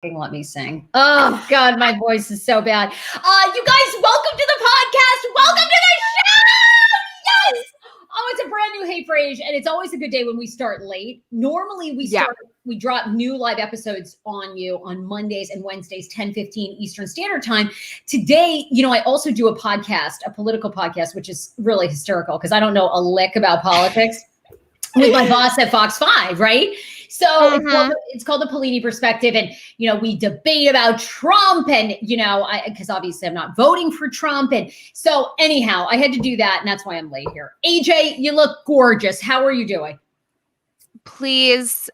Let me sing. Oh God, my voice is so bad. You guys, welcome to the podcast. Welcome to the show. Yes. Oh, it's a brand new Hey Frase, and it's always a good day when we start late. Normally we drop new live episodes on you on Mondays and Wednesdays, 10:15 Eastern Standard Time. Today, I also do a podcast, a political podcast, which is really hysterical because I don't know a lick about politics with my boss at Fox 5, right? So it's called the Polini Perspective. And, we debate about Trump and, because obviously I'm not voting for Trump. And so anyhow, I had to do that. And that's why I'm late here. AJ, you look gorgeous. How are you doing? Please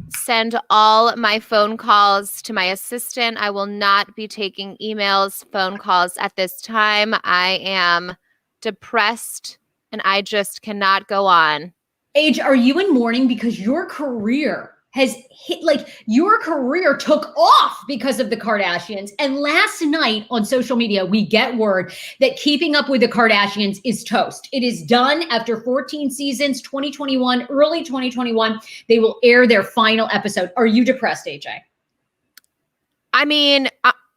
send all my phone calls to my assistant. I will not be taking emails, phone calls at this time. I am depressed and I just cannot go on. AJ, are you in mourning because your career has hit, your career took off because of the Kardashians? And last night on social media, we get word that Keeping Up with the Kardashians is toast. It is done after 14 seasons, 2021, early 2021. They will air their final episode. Are you depressed, AJ? I mean,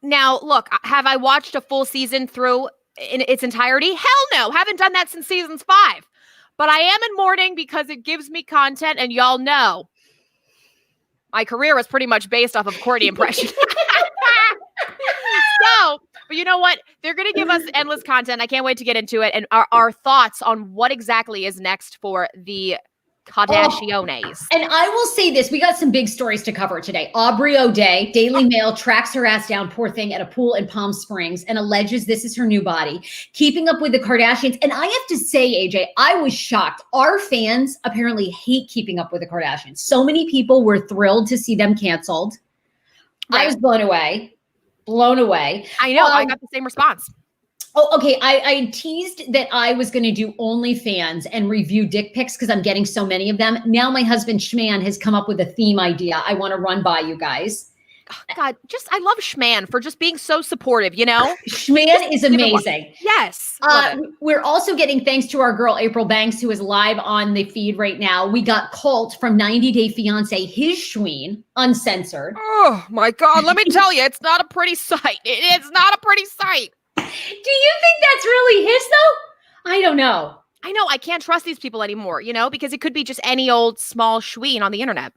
now look, have I watched a full season through in its entirety? Hell no. Haven't done that since season 5. But I am in mourning because it gives me content, and y'all know my career was pretty much based off of Courtney impression. But you know what? They're going to give us endless content. I can't wait to get into it and our thoughts on what exactly is next for the Kardashians. And I will say this, we got some big stories to cover today. Aubrey O'Day, Daily Mail tracks her ass down, poor thing, at a pool in Palm Springs and alleges this is her new body. Keeping Up with the Kardashians. And I have to say, AJ, I was shocked. Our fans apparently hate Keeping Up with the Kardashians. So many people were thrilled to see them canceled. Right. I was blown away. I know. I got the same response. Oh, okay. I teased that I was going to do OnlyFans and review dick pics because I'm getting so many of them. Now my husband Schman has come up with a theme idea I want to run by you guys. Oh, God, I love Schman for just being so supportive, Schman is amazing. Yes. We're also getting thanks to our girl, April Banks, who is live on the feed right now. We got Colt from 90 Day Fiance, his Schween, uncensored. Oh, my God. Let me tell you, it's not a pretty sight. It's not a pretty sight. Do you think that's really his, though? I don't know. I know. I can't trust these people anymore, because it could be just any old small Schween on the internet.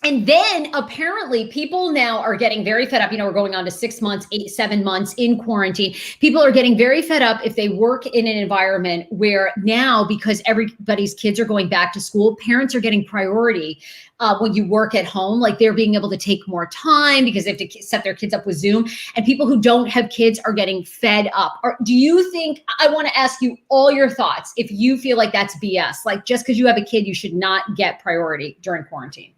And then apparently people now are getting very fed up. We're going on to 6 months, 7 months in quarantine. People are getting very fed up if they work in an environment where now, because everybody's kids are going back to school, parents are getting priority when you work at home. Like they're being able to take more time because they have to set their kids up with Zoom. And people who don't have kids are getting fed up. Do you think, I want to ask you all your thoughts, if you feel like that's BS, like just because you have a kid, you should not get priority during quarantine?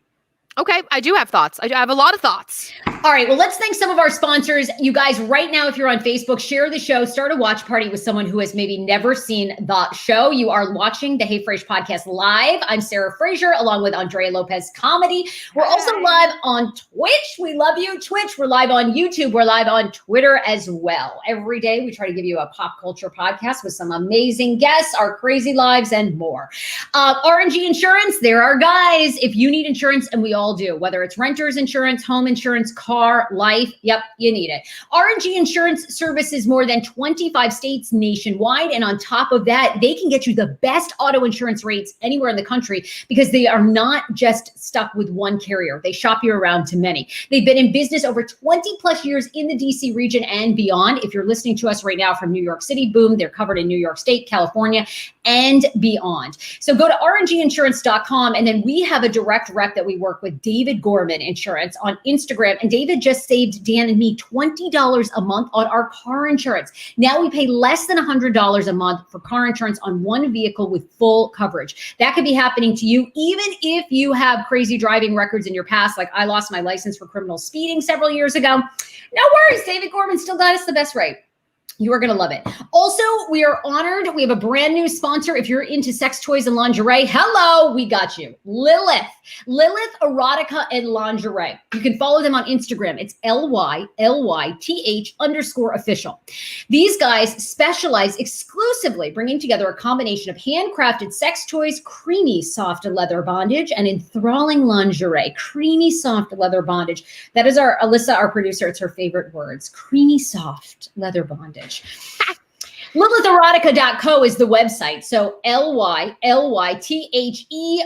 Okay, I do have thoughts. I have a lot of thoughts. All right, well, let's thank some of our sponsors. You guys, right now, if you're on Facebook, share the show, start a watch party with someone who has maybe never seen the show. You are watching the Hey Frase Podcast live. I'm Sarah Fraser, along with Andrea Lopez Comedy. We're also live on Twitch. We love you, Twitch. We're live on YouTube. We're live on Twitter as well. Every day, we try to give you a pop culture podcast with some amazing guests, our crazy lives, and more. R&G Insurance, they're our guys. If you need insurance, and we all do, whether it's renter's insurance, home insurance, car, life, yep, you need it. R&G Insurance services more than 25 states nationwide. And on top of that, they can get you the best auto insurance rates anywhere in the country because they are not just stuck with one carrier. They shop you around to many. They've been in business over 20 plus years in the DC region and beyond. If you're listening to us right now from New York City, boom, they're covered in New York State, California, and beyond. So go to rnginsurance.com, and then we have a direct rep that we work with, David Gorman Insurance, on Instagram. And David just saved Dan and me $20 a month on our car insurance. Now we pay less than $100 a month for car insurance on one vehicle with full coverage. That could be happening to you, even if you have crazy driving records in your past. Like I lost my license for criminal speeding several years ago. No worries, David Gorman still got us the best rate. You are going to love it. Also, we are honored. We have a brand new sponsor. If you're into sex toys and lingerie, hello, we got you. Lilith Erotica and Lingerie. You can follow them on Instagram. It's LYLYTH_official. These guys specialize exclusively bringing together a combination of handcrafted sex toys, creamy soft leather bondage, and enthralling lingerie. Creamy soft leather bondage. That is Alyssa, our producer. It's her favorite words. Creamy soft leather bondage. LilithErotica.co is the website. So LYLYTHE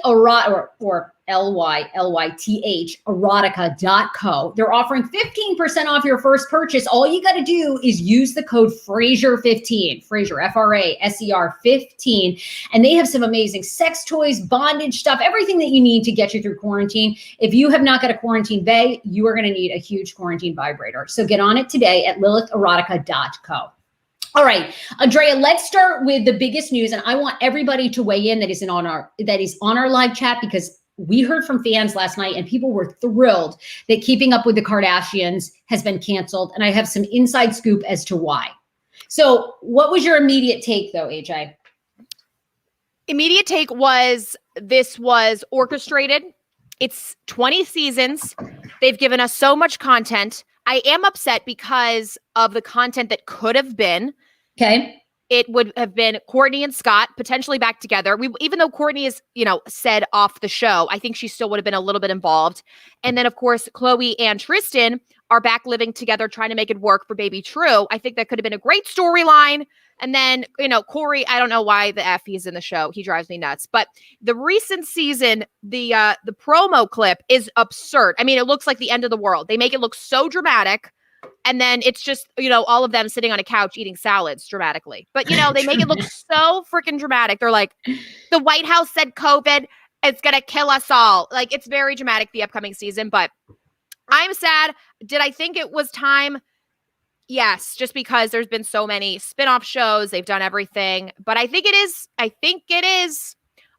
or LYLYTH erotica.co. They're offering 15% off your first purchase. All you got to do is use the code Fraser15, Fraser, FRASER 15. And they have some amazing sex toys, bondage stuff, everything that you need to get you through quarantine. If you have not got a quarantine bay, you are going to need a huge quarantine vibrator. So get on it today at LilithErotica.co. All right, Andrea, let's start with the biggest news. And I want everybody to weigh in that is on our live chat, because we heard from fans last night and people were thrilled that Keeping Up with the Kardashians has been canceled. And I have some inside scoop as to why. So what was your immediate take though, AJ? Immediate take was this was orchestrated. It's 20 seasons. They've given us so much content. I am upset because of the content that could have been. Okay. It would have been Kourtney and Scott potentially back together. Even though Kourtney is, said off the show, I think she still would have been a little bit involved. And then, of course, Khloe and Tristan are back living together, trying to make it work for baby True. I think that could have been a great storyline. And then, Corey, I don't know why the F he's in the show. He drives me nuts. But the recent season, the promo clip is absurd. I mean, it looks like the end of the world. They make it look so dramatic. And then it's just, all of them sitting on a couch eating salads dramatically. But, they make it look so freaking dramatic. They're like, the White House said COVID, it's going to kill us all. Like, it's very dramatic, the upcoming season. But I'm sad. Did I think it was time? Yes, just because there's been so many spin-off shows. They've done everything. But I think it is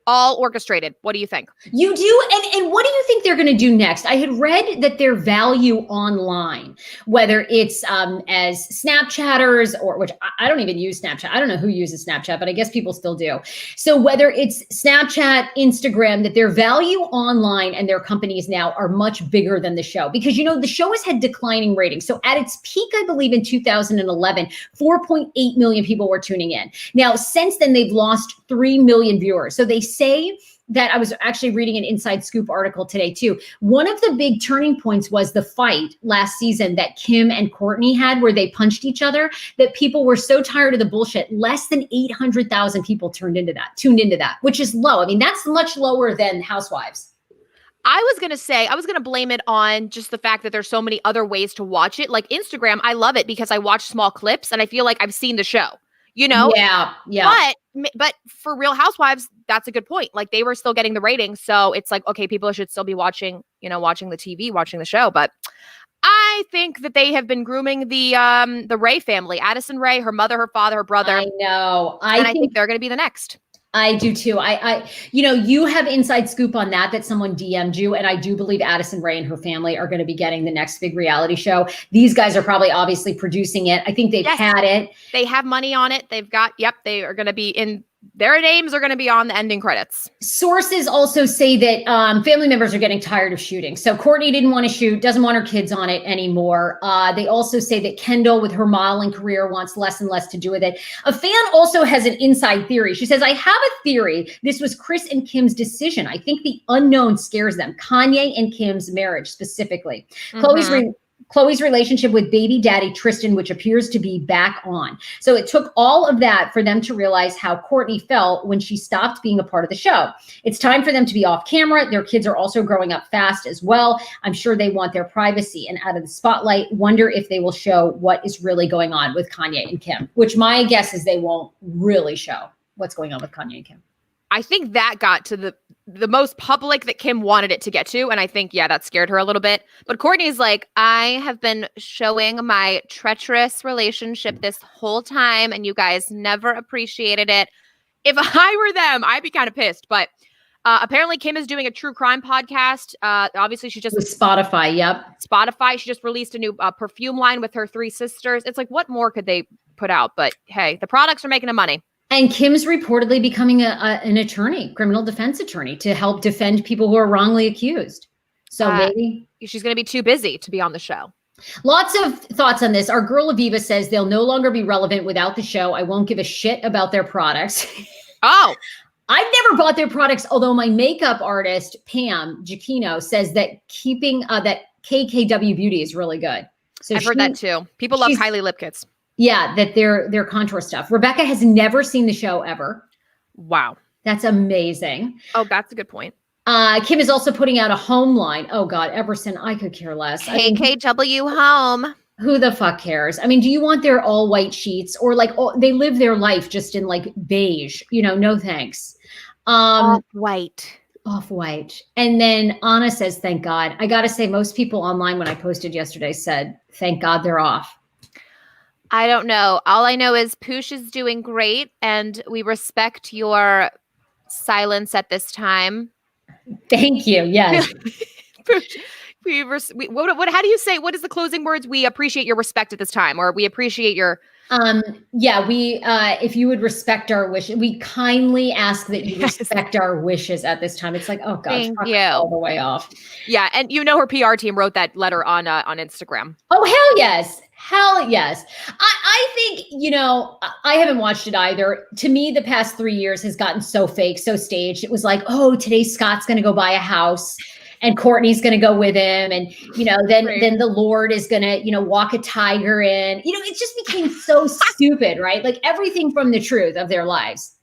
all orchestrated. What do you think? You do? And what do you think they're going to do next? I had read that their value online, whether it's as Snapchatters or, which I don't even use Snapchat. I don't know who uses Snapchat, but I guess people still do. So whether it's Snapchat, Instagram, that their value online and their companies now are much bigger than the show. Because, the show has had declining ratings. So at its peak, I believe in 2011, 4.8 million people were tuning in. Now, since then, they've lost 3 million viewers. So they say that, I was actually reading an Inside Scoop article today too. One of the big turning points was the fight last season that Kim and Kourtney had, where they punched each other, that people were so tired of the bullshit. Less than 800,000 people tuned into that, which is low. I mean, that's much lower than Housewives. I was going to blame it on just the fact that there's so many other ways to watch it. Like Instagram, I love it because I watch small clips and I feel like I've seen the show. Yeah. But for Real Housewives, that's a good point. Like they were still getting the ratings. So it's like, okay, people should still be watching, watching the TV, watching the show. But I think that they have been grooming the Ray family, Addison Rae, her mother, her father, her brother. I know. I think they're going to be the next. I do too. You have inside scoop on that someone DM'd you. And I do believe Addison Rae and her family are going to be getting the next big reality show. These guys are probably obviously producing it. I think they've had it. They have money on it. They are going to be in, their names are going to be on the ending credits. Sources also say that family members are getting tired of shooting. So Kourtney didn't want to shoot, doesn't want her kids on it anymore. They also say that Kendall, with her modeling career, wants less and less to do with it. A fan also has an inside theory. She says, I have a theory. This was Kris and Kim's decision. I think the unknown scares them. Kanye and Kim's marriage specifically. Mm-hmm. Khloe's relationship with baby daddy Tristan, which appears to be back on. So it took all of that for them to realize how Kourtney felt when she stopped being a part of the show. It's time for them to be off camera. Their kids are also growing up fast as well. I'm sure they want their privacy and out of the spotlight. Wonder if they will show what is really going on with Kanye and Kim, which my guess is they won't really show what's going on with Kanye and Kim. I think that got to the most public that Kim wanted it to get to. And I think, that scared her a little bit. But Kourtney's like, I have been showing my treacherous relationship this whole time, and you guys never appreciated it. If I were them, I'd be kind of pissed. But apparently Kim is doing a true crime podcast. Obviously, she just... With Spotify, yep. Spotify. She just released a new perfume line with her 3 sisters. It's like, what more could they put out. But hey, the products are making them money. And Kim's reportedly becoming an attorney, criminal defense attorney, to help defend people who are wrongly accused. So maybe she's going to be too busy to be on the show. Lots of thoughts on this. Our girl Aviva says they'll no longer be relevant without the show. I won't give a shit about their products. Oh, I've never bought their products, although my makeup artist, Pam Giacchino, says that keeping that KKW Beauty is really good. So I've heard that too. People love Kylie lip kits. Yeah, that their contour stuff. Rebecca has never seen the show ever. Wow. That's amazing. Oh, that's a good point. Kim is also putting out a home line. Oh God, Everson, I could care less. KKW Home. Who the fuck cares? I mean, do you want their all white sheets or like they live their life just in like beige? No thanks. Off-white. Off-white. And then Anna says, thank God. I got to say, most people online when I posted yesterday said, thank God they're off. I don't know. All I know is Poosh is doing great and we respect your silence at this time. Thank you. Yes. How do you say, what is the closing words? We appreciate your respect at this time, or we appreciate your. If you would respect our wishes, we kindly ask that you respect our wishes at this time. It's like, oh God, thank you. All the way off. Yeah. And her PR team wrote that letter on Instagram. Oh, hell yes. Hell yes. I think, I haven't watched it either. To me, the past 3 years has gotten so fake, so staged. It was like, oh, today Scott's going to go buy a house and Courtney's going to go with him. And, then the Lord is going to, walk a tiger in. It just became so stupid, right? Like everything from the truth of their lives.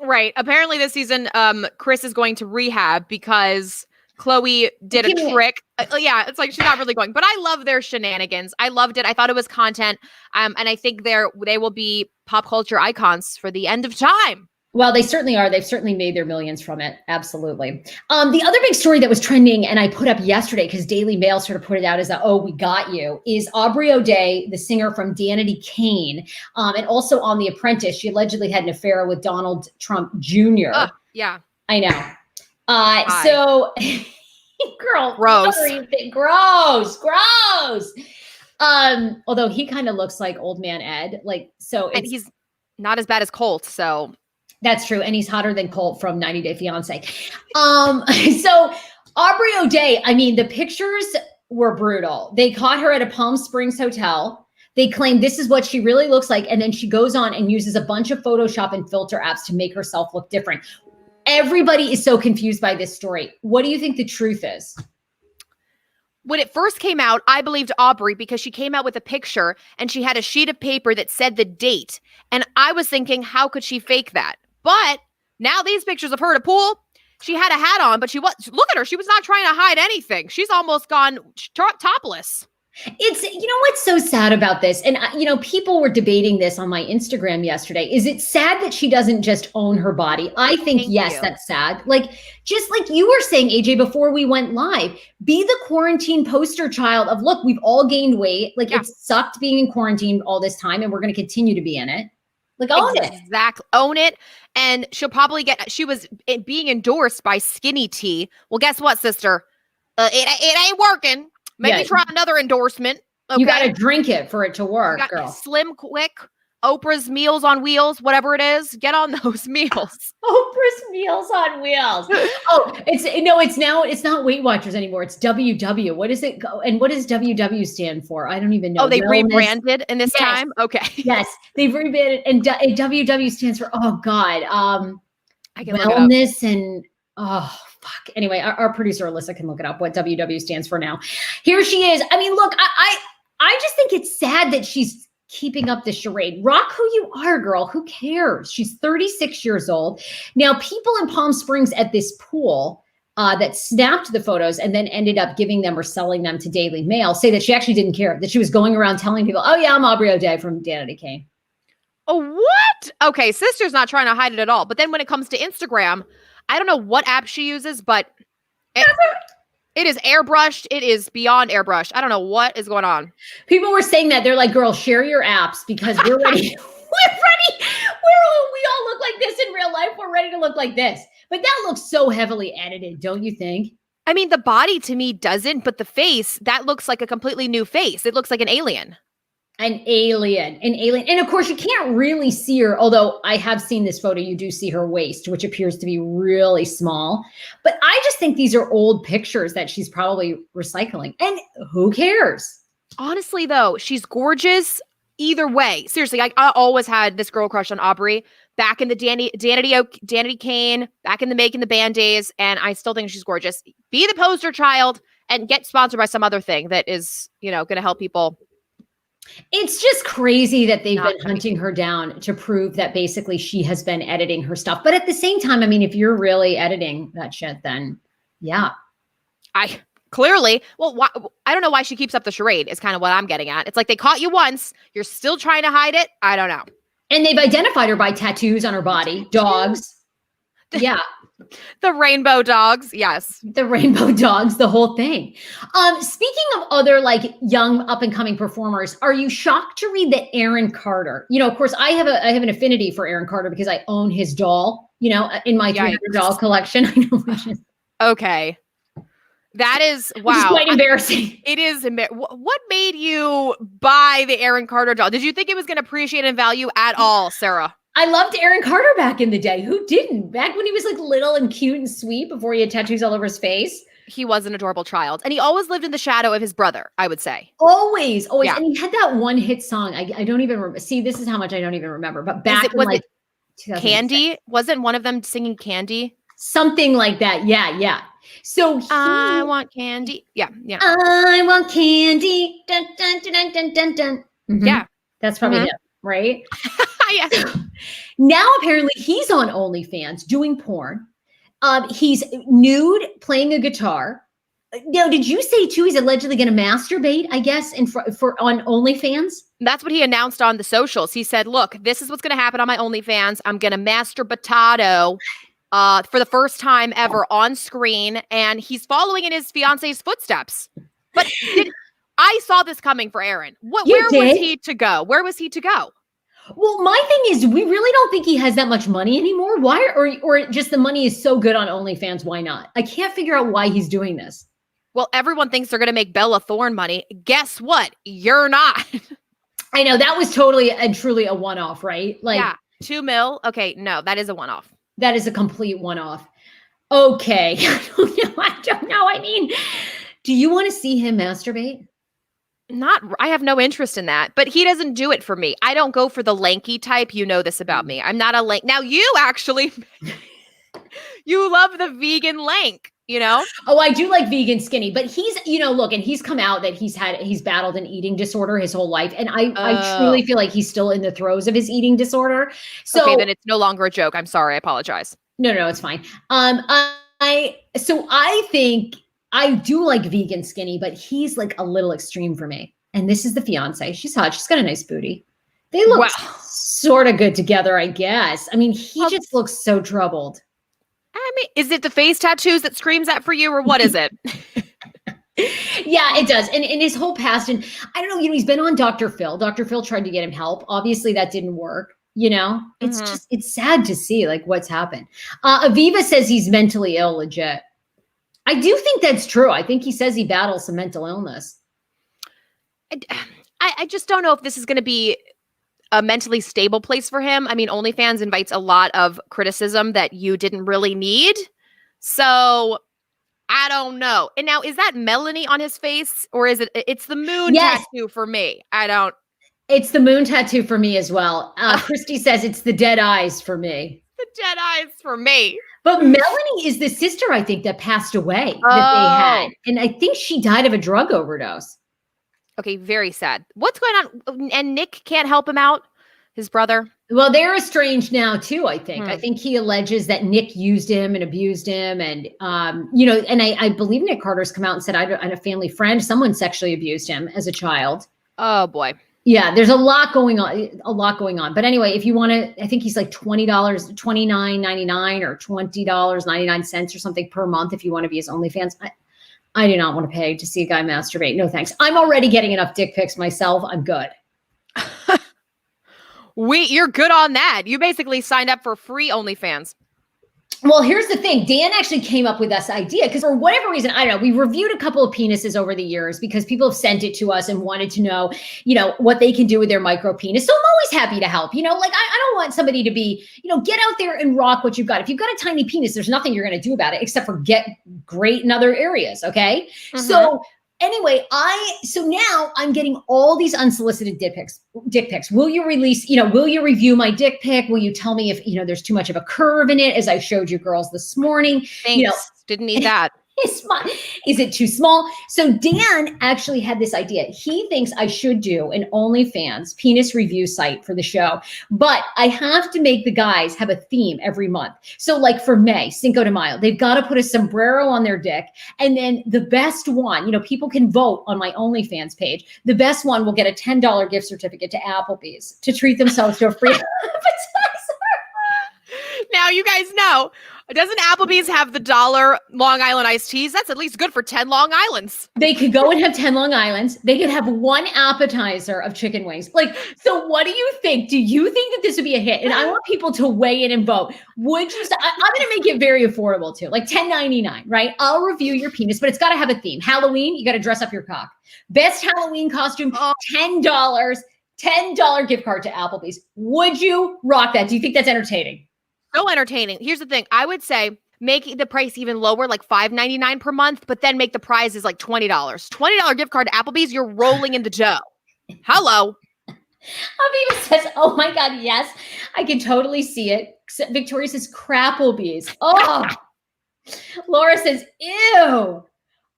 Right. Apparently this season, Chris is going to rehab because Chloe did a trick. Yeah, it's like she's not really going. But I love their shenanigans. I loved it. I thought it was content. And I think they will be pop culture icons for the end of time. Well, they certainly are. They've certainly made their millions from it. Absolutely. The other big story that was trending and I put up yesterday because Daily Mail sort of put it out as we got you, is Aubrey O'Day, the singer from Danity Kane, and also on The Apprentice. She allegedly had an affair with Donald Trump Jr. Yeah. I know. So, girl, gross. Gross. Although he kind of looks like old man Ed, and he's not as bad as Colt, so. That's true. And he's hotter than Colt from 90 Day Fiance. So Aubrey O'Day, I mean, the pictures were brutal. They caught her at a Palm Springs hotel. They claim this is what she really looks like. And then she goes on and uses a bunch of Photoshop and filter apps to make herself look different. Everybody is so confused by this story. What do you think the truth is? When it first came out, I believed Aubrey because she came out with a picture and she had a sheet of paper that said the date. And I was thinking, how could she fake that? But now these pictures of her at a pool, she had a hat on, but look at her. She was not trying to hide anything. She's almost gone topless. It's, what's so sad about this? And, people were debating this on my Instagram yesterday. Is it sad that she doesn't just own her body? I think, yes, that's sad. Just like you were saying, AJ, before we went live, be the quarantine poster child of, look, we've all gained weight. It sucked being in quarantine all this time and we're going to continue to be in it. Own it. Exactly. Own it. And she'll probably she was being endorsed by Skinny Tea. Well, guess what, sister? It ain't working. Maybe try another endorsement. Okay? You got to drink it for it to work, girl. Slim Quick, Oprah's Meals on Wheels, whatever it is. Get on those meals. Oprah's Meals on Wheels. Oh, it's not Weight Watchers anymore. It's WW. What is it? And what does WW stand for? I don't even know. Oh, they rebranded in this time? Okay. Yes, they've rebranded. And WW stands for, oh God, I can wellness and, oh, fuck. Anyway, our producer, Alyssa, can look it up, what WW stands for now. Here she is. I mean, look, I just think it's sad that she's keeping up the charade. Rock who you are, girl. Who cares? She's 36 years old. Now, people in Palm Springs at this pool that snapped the photos and then ended up giving them or selling them to Daily Mail say that she actually didn't care, that she was going around telling people, oh yeah, I'm Aubrey O'Day from Danity Kane. Oh, what? Okay, sister's not trying to hide it at all. But then when it comes to Instagram, I don't know what app she uses, but it is airbrushed. It is beyond airbrushed. I don't know what is going on. People were saying that. They're like, girl, share your apps because we're ready. We're ready. We all look like this in real life. We're ready to look like this. But that looks so heavily edited, don't you think? I mean, the body to me doesn't, but the face, that looks like a completely new face. It looks like an alien. An alien. And of course, you can't really see her, although I have seen this photo. You do see her waist, which appears to be really small. But I just think these are old pictures that she's probably recycling. And who cares? Honestly, though, she's gorgeous either way. Seriously, I always had this girl crush on Aubrey back in the Danity Kane, back in the Making the Band days. And I still think she's gorgeous. Be the poster child and get sponsored by some other thing that is, going to help people. It's just crazy that they've been hunting her down to prove that basically she has been editing her stuff. But at the same time, I mean, if you're really editing that shit, then yeah. I don't know why she keeps up the charade is kind of what I'm getting at. It's like they caught you once. You're still trying to hide it. I don't know. And they've identified her by tattoos on her body, dogs. Yeah. The rainbow dogs. Yes. The rainbow dogs, the whole thing. Speaking of other like young up and coming performers, are you shocked to read that Aaron Carter, of course I have an affinity for Aaron Carter because I own his doll, in my 300 doll collection. I know. Okay. That is, wow. It's quite embarrassing. It is. What made you buy the Aaron Carter doll? Did you think it was going to appreciate in value at all, Sarah? I loved Aaron Carter back in the day. Who didn't? Back when he was like little and cute and sweet before he had tattoos all over his face. He was an adorable child. And he always lived in the shadow of his brother, I would say. Always. Yeah. And he had that one hit song. I don't even remember. See, this is how much I don't even remember. But back was it Candy? Wasn't one of them singing Candy? Something like that. Yeah. So I want candy. Yeah. I want candy. Dun, dun, dun, dun, dun, dun, dun. Mm-hmm. Yeah. That's probably him, right? Yeah. Now apparently he's on OnlyFans doing porn. He's nude playing a guitar. Now, did you say too he's allegedly going to masturbate, I guess, for on OnlyFans? That's what he announced on the socials. He said, look, this is what's going to happen on my OnlyFans. I'm going to masturbatato for the first time ever on screen. And he's following in his fiance's footsteps. But I saw this coming for Aaron. Where was he to go? Where was he to go? Well, my thing is, we really don't think he has that much money anymore. Why? Or just the money is so good on OnlyFans. Why not? I can't figure out why he's doing this. Well, everyone thinks they're going to make Bella Thorne money. Guess what? You're not. I know that was totally and truly a one-off, right? Like, yeah, $2 million. Okay, no, that is a one-off. That is a complete one-off. Okay, I don't know. I mean, do you want to see him masturbate? I have no interest in that, but he doesn't do it for me. I don't go for the lanky type. You know this about me. I'm not a lank. Now you actually, you love the vegan lank, Oh, I do like vegan skinny, but he's, look, and he's come out that he's battled an eating disorder his whole life. And I truly feel like he's still in the throes of his eating disorder. So okay, then it's no longer a joke. I'm sorry. I apologize. No, it's fine. So I think I do like vegan skinny, but he's like a little extreme for me. And this is the fiance. She's hot. She's got a nice booty. They look sort of good together, I guess. I mean, he just looks so troubled. I mean, is it the face tattoos that screams that for you, or what is it? Yeah, it does. And his whole past, and I don't know, he's been on Dr. Phil. Dr. Phil tried to get him help. Obviously that didn't work. It's just, it's sad to see like what's happened. Aviva says he's mentally ill, legit. I do think that's true. I think he says he battles some mental illness. I just don't know if this is going to be a mentally stable place for him. I mean, OnlyFans invites a lot of criticism that you didn't really need. So I don't know. And now, is that Melanie on his face, or is it's the moon tattoo for me? It's the moon tattoo for me as well. Christy says it's the dead eyes for me. The dead eyes for me. But Melanie is the sister, I think, that passed away that they had. And I think she died of a drug overdose. Okay, very sad. What's going on? And Nick can't help him out, his brother? Well, they're estranged now, too, I think. I think he alleges that Nick used him and abused him. And, and I believe Nick Carter's come out and said, I had a family friend, someone sexually abused him as a child. Oh, boy. Yeah, there's a lot going on. But anyway, if you want to, I think he's like $20, $29.99 or $20.99 or something per month if you want to be his OnlyFans. I do not want to pay to see a guy masturbate. No, thanks. I'm already getting enough dick pics myself. I'm good. You're good on that. You basically signed up for free OnlyFans. Well, here's the thing. Dan actually came up with this idea because for whatever reason, I don't know, we reviewed a couple of penises over the years because people have sent it to us and wanted to know, what they can do with their micro penis. So I'm always happy to help. Like I don't want somebody to be, get out there and rock what you've got. If you've got a tiny penis, there's nothing you're going to do about it except for get great in other areas. Okay. Mm-hmm. So anyway, so now I'm getting all these unsolicited dick pics. Will you will you review my dick pic? Will you tell me if, there's too much of a curve in it, as I showed you girls this morning? Thanks. Didn't need that. Is it too small? So Dan actually had this idea. He thinks I should do an OnlyFans penis review site for the show, but I have to make the guys have a theme every month. So like for May, Cinco de Mayo, they've got to put a sombrero on their dick. And then the best one, people can vote on my OnlyFans page. The best one will get a $10 gift certificate to Applebee's to treat themselves to a free appetizer. Now you guys know, doesn't Applebee's have the $1 Long Island iced teas? That's at least good for 10 Long Islands. They could go and have 10 Long Islands. They could have one appetizer of chicken wings. So what do you think? Do you think that this would be a hit? And I want people to weigh in and vote. Would you? I'm going to make it very affordable too, like $10.99, right? I'll review your penis, but it's got to have a theme. Halloween, you got to dress up your cock. Best Halloween costume, $10, $10 gift card to Applebee's. Would you rock that? Do you think that's entertaining? So entertaining. Here's the thing. I would say make the price even lower, like $5.99 per month, but then make the prizes like $20. $20 gift card to Applebee's, you're rolling in the dough. Hello. Aviva says, oh my God, yes, I can totally see it. Victoria says, Crapplebee's. Oh. Laura says, ew.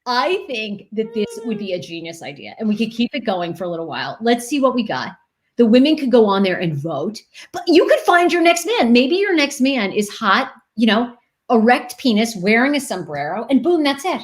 I think that this would be a genius idea and we could keep it going for a little while. Let's see what we got. The women could go on there and vote, but you could find your next man. Maybe your next man is hot, erect penis, wearing a sombrero, and boom, that's it.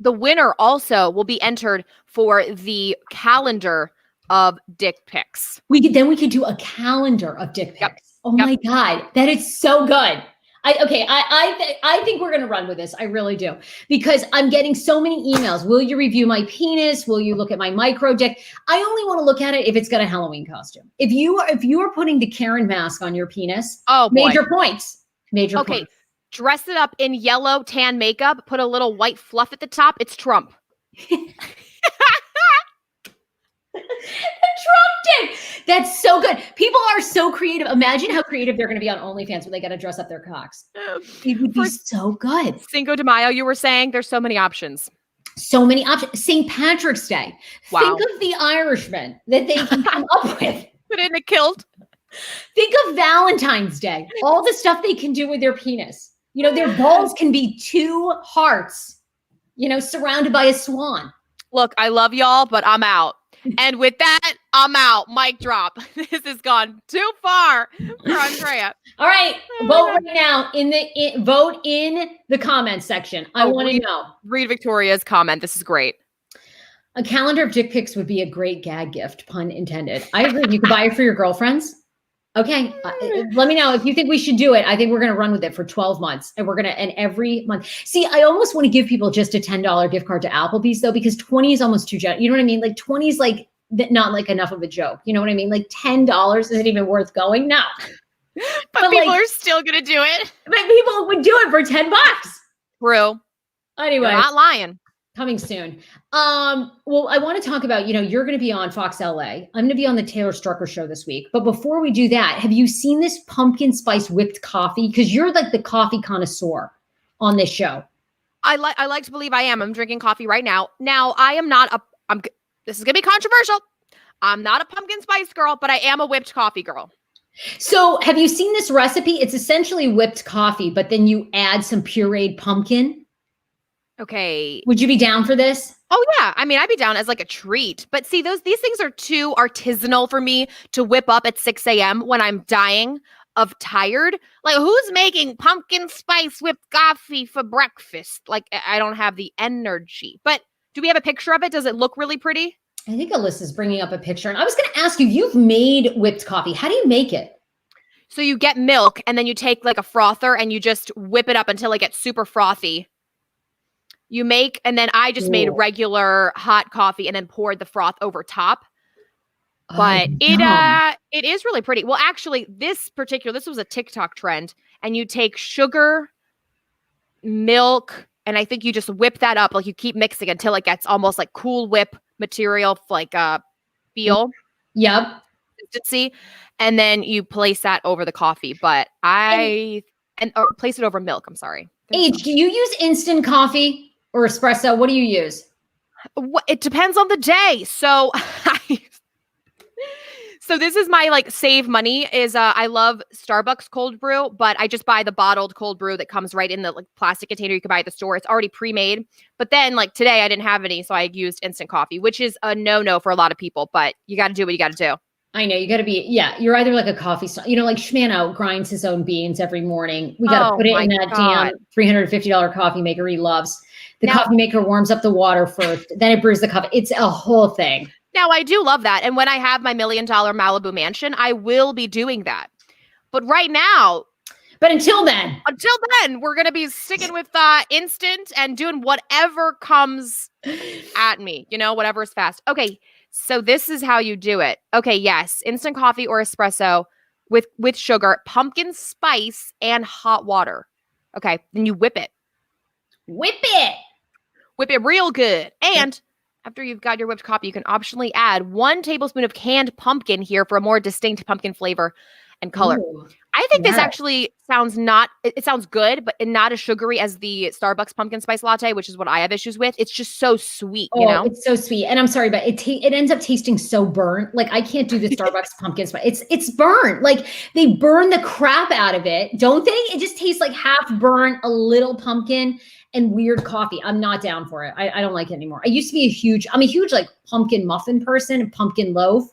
The winner also will be entered for the calendar of dick pics. We could do a calendar of dick pics. Yep. Oh my God, that is so good. I think we're going to run with this. I really do. Because I'm getting so many emails. Will you review my penis? Will you look at my micro dick? I only want to look at it if it's got a Halloween costume. If you are putting the Karen mask on your penis, major points. Major points. Dress it up in yellow tan makeup, put a little white fluff at the top. It's Trump. Trump dick. That's so good. People are so creative. Imagine how creative they're going to be on OnlyFans when they got to dress up their cocks. It would be so good. Cinco de Mayo, you were saying there's so many options. So many options. St. Patrick's Day. Wow. Think of the Irishman that they can come up with. Put in a kilt. Think of Valentine's Day. All the stuff they can do with their penis. Their balls can be two hearts, surrounded by a swan. Look, I love y'all, but I'm out. And with that, I'm out. Mic drop. This has gone too far for Andrea. All right. Vote right now vote in the comments section. I want to know. Read Victoria's comment. This is great. A calendar of dick pics would be a great gag gift, pun intended. I agree. You could buy it for your girlfriends. Okay. Let me know if you think we should do it. I think we're going to run with it for 12 months and and every month. See, I almost want to give people just a $10 gift card to Applebee's though, because 20 is almost too generous. You know what I mean? Like 20 is like not like enough of a joke. You know what I mean? Like $10 isn't even worth going. No. But people are still going to do it. But people would do it for $10. True. Anyway. You're not lying. Coming soon. Well, I want to talk about, you're going to be on Fox LA. I'm going to be on the Taylor Strucker show this week. But before we do that, have you seen this pumpkin spice whipped coffee? Because you're like the coffee connoisseur on this show. I like to believe I am. I'm drinking coffee right now. Now, I am not this is going to be controversial. I'm not a pumpkin spice girl, but I am a whipped coffee girl. So have you seen this recipe? It's essentially whipped coffee, but then you add some pureed pumpkin. Okay. Would you be down for this? Oh yeah. I mean, I'd be down as like a treat, but see these things are too artisanal for me to whip up at 6 a.m. when I'm dying of tired. Like who's making pumpkin spice whipped coffee for breakfast? Like I don't have the energy, but do we have a picture of it? Does it look really pretty? I think Alyssa's bringing up a picture and I was going to ask you, you've made whipped coffee. How do you make it? So you get milk and then you take like a frother and you just whip it up until it gets super frothy. You make, and then I just made regular hot coffee and then poured the froth over top. But it is really pretty. Well, actually, this was a TikTok trend, and you take sugar, milk, and I think you just whip that up. Like you keep mixing until it gets almost like Cool Whip material, like a feel. Yep. Consistency, and then you place that over the coffee. But or place it over milk. I'm sorry. H, do you use instant coffee or espresso? What do you use? It depends on the day. So so this is my like save money is I love Starbucks cold brew, but I just buy the bottled cold brew that comes right in the like plastic container you can buy at the store. It's already pre-made. But then like today I didn't have any, so I used instant coffee, which is a no-no for a lot of people, but you got to do what you got to do. I know you got to be, you're either like a coffee, like Schman grinds his own beans every morning. We got to put it in that damn $350 coffee maker he loves. The coffee maker warms up the water first, then it brews the coffee. It's a whole thing. Now, I do love that. And when I have my $1 million Malibu mansion, I will be doing that. But right now. But until then, we're going to be sticking with instant and doing whatever comes at me, whatever is fast. Okay. So this is how you do it. Okay. Yes. Instant coffee or espresso with sugar, pumpkin spice, and hot water. Okay. Then you whip it. Whip it real good. And after you've got your whipped coffee, you can optionally add 1 tablespoon of canned pumpkin here for a more distinct pumpkin flavor and color. Ooh, I think this actually sounds it sounds good, but not as sugary as the Starbucks pumpkin spice latte, which is what I have issues with. It's just so sweet, It's so sweet. And I'm sorry, but it ends up tasting so burnt. Like I can't do the Starbucks pumpkin spice. It's burnt. Like they burn the crap out of it, don't they? It just tastes like half burnt, a little pumpkin, and weird coffee. I'm not down for it. I don't like it anymore. I used to be I'm a huge like pumpkin muffin person and pumpkin loaf.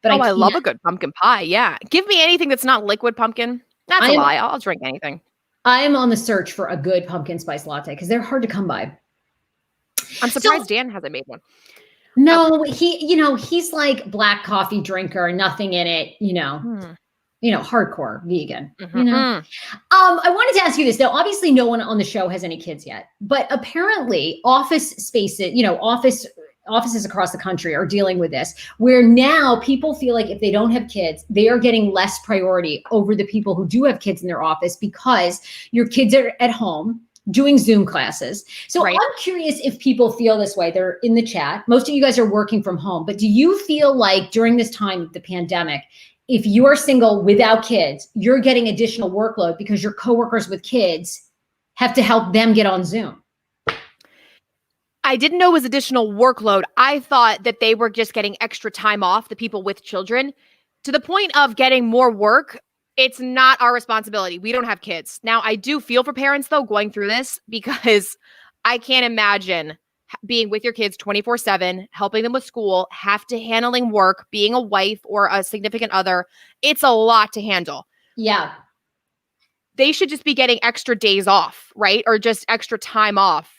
But I love a good pumpkin pie. Yeah. Give me anything that's not liquid pumpkin. That's a lie. I'll drink anything. I am on the search for a good pumpkin spice latte because they're hard to come by. I'm surprised Dan hasn't made one. No, he's like black coffee drinker, nothing in it, hardcore vegan, I wanted to ask you this. Now, obviously no one on the show has any kids yet, but apparently office spaces, offices across the country are dealing with this, where now people feel like if they don't have kids, they are getting less priority over the people who do have kids in their office because your kids are at home doing Zoom classes. So I'm curious if people feel this way. They're in the chat. Most of you guys are working from home, but do you feel like during this time of the pandemic, if you are single without kids, you're getting additional workload because your coworkers with kids have to help them get on Zoom? I didn't know it was additional workload. I thought that they were just getting extra time off, the people with children. To the point of getting more work, it's not our responsibility. We don't have kids. Now, I do feel for parents, though, going through this because I can't imagine being with your kids 24/7, helping them with school, handling work, being a wife or a significant other. It's a lot to handle. Yeah. They should just be getting extra days off, right? Or just extra time off.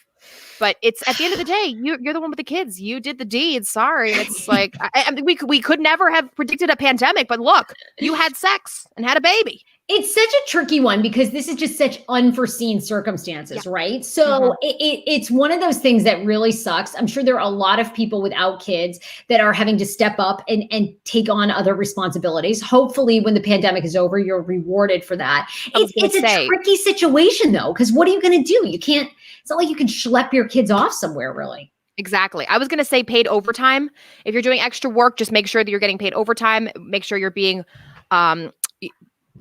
But it's at the end of the day, you're the one with the kids. You did the deed. Sorry. It's like, I mean, we could never have predicted a pandemic, but look, you had sex and had a baby. It's such a tricky one because this is just such unforeseen circumstances, right? So it's one of those things that really sucks. I'm sure there are a lot of people without kids that are having to step up and take on other responsibilities. Hopefully when the pandemic is over, you're rewarded for that. It's a tricky situation though, because what are you going to do? It's not like you can schlep your kids off somewhere really. Exactly. I was going to say paid overtime. If you're doing extra work, just make sure that you're getting paid overtime. Make sure you're being,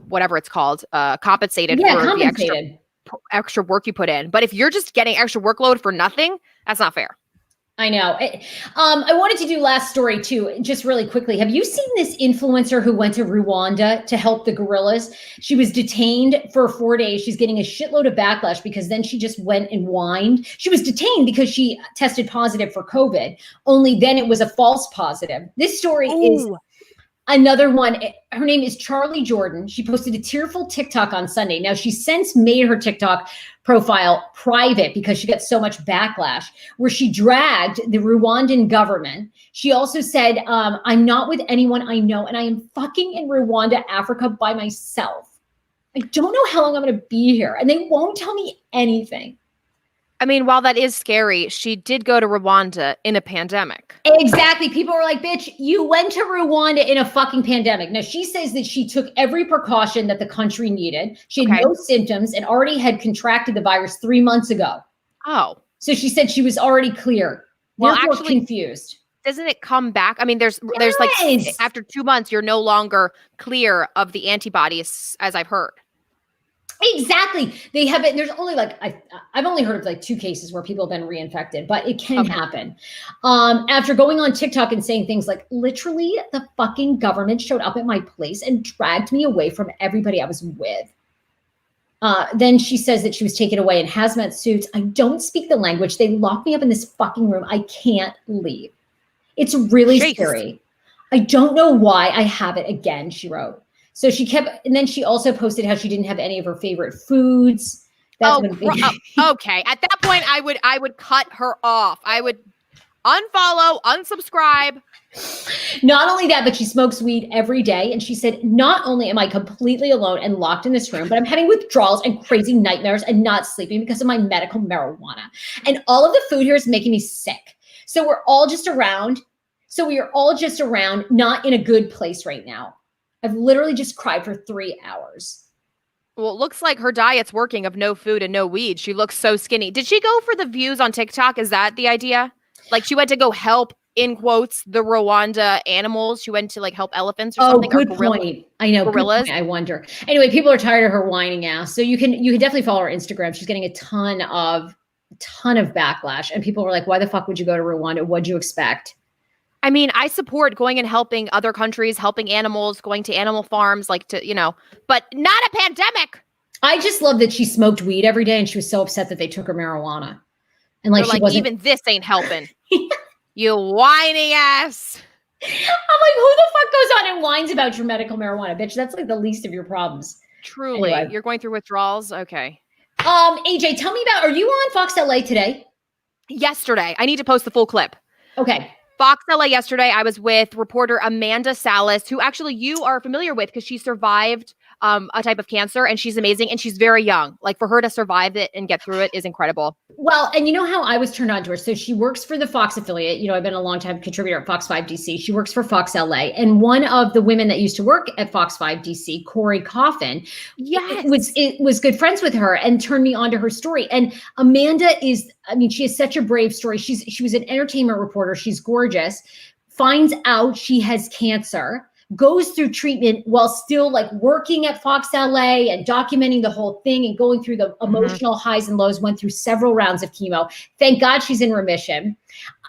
whatever it's called, compensated for the extra work you put in. But if you're just getting extra workload for nothing, that's not fair. I know. I wanted to do last story too, just really quickly. Have you seen this influencer who went to Rwanda to help the gorillas? She was detained for 4 days. She's getting a shitload of backlash because then she just went and whined. She was detained because she tested positive for COVID, only then it was a false positive. This story is another one. Her name is Charlie Jordan. She posted a tearful TikTok on Sunday. Now, she's since made her TikTok profile private because she got so much backlash, where she dragged the Rwandan government. She also said, I'm not with anyone I know, and I am fucking in Rwanda, Africa by myself. I don't know how long I'm going to be here, and they won't tell me anything. I mean, while that is scary, she did go to Rwanda in a pandemic. Exactly. People were like, bitch, you went to Rwanda in a fucking pandemic. Now, she says that she took every precaution that the country needed. She had no symptoms and already had contracted the virus 3 months ago. Oh. So she said she was already clear. Well, Therefore, actually, confused. Doesn't it come back? I mean, there's like after 2 months, you're no longer clear of the antibodies, as I've heard. Exactly. They have it. There's only like, I've only heard of like 2 cases where people have been reinfected, but it can happen. After going on TikTok and saying things like, literally the fucking government showed up at my place and dragged me away from everybody I was with. Then she says that she was taken away in hazmat suits. I don't speak the language. They locked me up in this fucking room. I can't leave. It's really scary. I don't know why I have it again, she wrote. So she kept, and then she also posted how she didn't have any of her favorite foods. Okay. At that point, I would cut her off. I would unfollow, unsubscribe. Not only that, but she smokes weed every day. And she said, not only am I completely alone and locked in this room, but I'm having withdrawals and crazy nightmares and not sleeping because of my medical marijuana. And all of the food here is making me sick. So we're all just around. We are all just around, not in a good place right now. I've literally just cried for 3 hours. Well, it looks like her diet's working of no food and no weed. She looks so skinny. Did she go for the views on TikTok? Is that the idea? Like she went to go help, in quotes, the Rwanda animals. She went to like help elephants or something. Oh, good point. I know. Gorillas. I wonder. Anyway, people are tired of her whining ass. So you can definitely follow her Instagram. She's getting a ton of backlash. And people were like, why the fuck would you go to Rwanda? What'd you expect? I mean, I support going and helping other countries, helping animals, going to animal farms, like to, but not a pandemic. I just love that she smoked weed every day and she was so upset that they took her marijuana. And like, she wasn't, even this ain't helping. You whiny ass. I'm like, who the fuck goes on and whines about your medical marijuana, bitch? That's like the least of your problems. Truly. Anyway. You're going through withdrawals? Okay. AJ, tell me are you on Fox LA today? Yesterday. I need to post the full clip. Okay. Fox LA yesterday, I was with reporter Amanda Salas, who actually you are familiar with because she survived a type of cancer and she's amazing and she's very young. Like for her to survive it and get through it is incredible. Well, and you know how I was turned on to her. So she works for the Fox affiliate. I've been a long time contributor at Fox 5 DC. She works for Fox LA. And one of the women that used to work at Fox 5 DC, Corey Coffin, was good friends with her and turned me on to her story. And Amanda she has such a brave story. She was an entertainment reporter. She's gorgeous, finds out she has cancer, goes through treatment while still like working at Fox LA and documenting the whole thing and going through the emotional highs and lows, went through several rounds of chemo. Thank God she's in remission.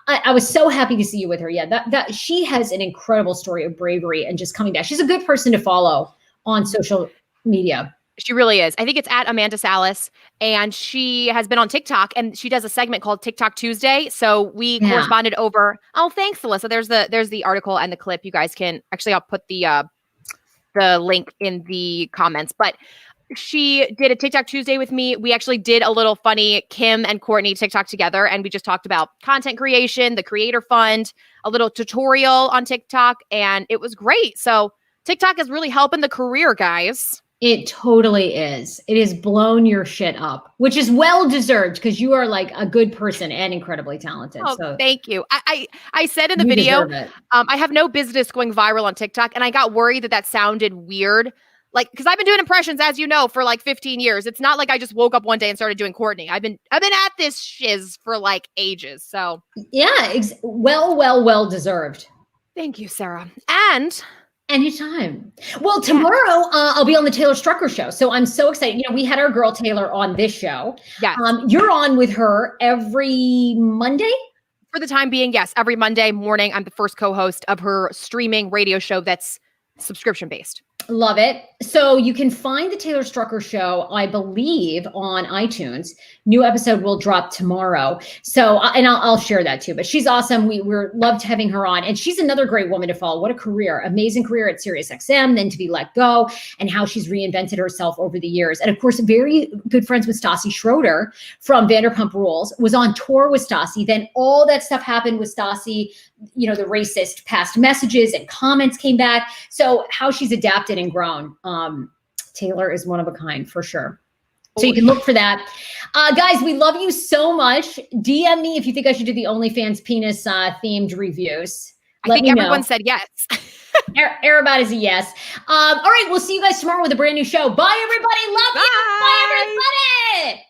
I was so happy to see you with her. Yeah, that she has an incredible story of bravery and just coming back. She's a good person to follow on social media. She really is. I think it's at Amanda Salas, and she has been on TikTok, and she does a segment called TikTok Tuesday. So we corresponded over. Oh, thanks, Alyssa. There's the article and the clip. You guys can actually, I'll put the link in the comments. But she did a TikTok Tuesday with me. We actually did a little funny Kim and Courtney TikTok together, and we just talked about content creation, the Creator Fund, a little tutorial on TikTok, and it was great. So TikTok is really helping the career, guys. It totally is. It has blown your shit up, which is well-deserved because you are like a good person and incredibly talented. Oh, so thank you. I said in the video, I have no business going viral on TikTok. And I got worried that sounded weird. Like, because I've been doing impressions, as you know, for like 15 years. It's not like I just woke up one day and started doing Courtney. I've been at this shiz for like ages. So yeah, well deserved. Thank you, Sarah. And anytime. Well, tomorrow I'll be on the Taylor Strucker show. So I'm so excited. We had our girl Taylor on this show. Yes. You're on with her every Monday? For the time being, yes. Every Monday morning, I'm the first co-host of her streaming radio show that's subscription-based. Love it. So you can find the Taylor Strucker show, I believe, on iTunes. New episode will drop tomorrow. So, and I'll share that too, but she's awesome. We're loved having her on, and she's another great woman to follow. What a career, amazing career at SiriusXM, then to be let go, and how she's reinvented herself over the years. And of course, very good friends with Stassi Schroeder from Vanderpump Rules, was on tour with Stassi. Then all that stuff happened with Stassi, the racist past messages and comments came back. So how she's adapted and grown. Taylor is one of a kind for sure. So you can look for that. Guys, we love you so much. DM me if you think I should do the OnlyFans penis themed reviews. I think everyone said yes. Everybody's a yes. All right, we'll see you guys tomorrow with a brand new show. Bye, everybody. Love you. Bye, everybody.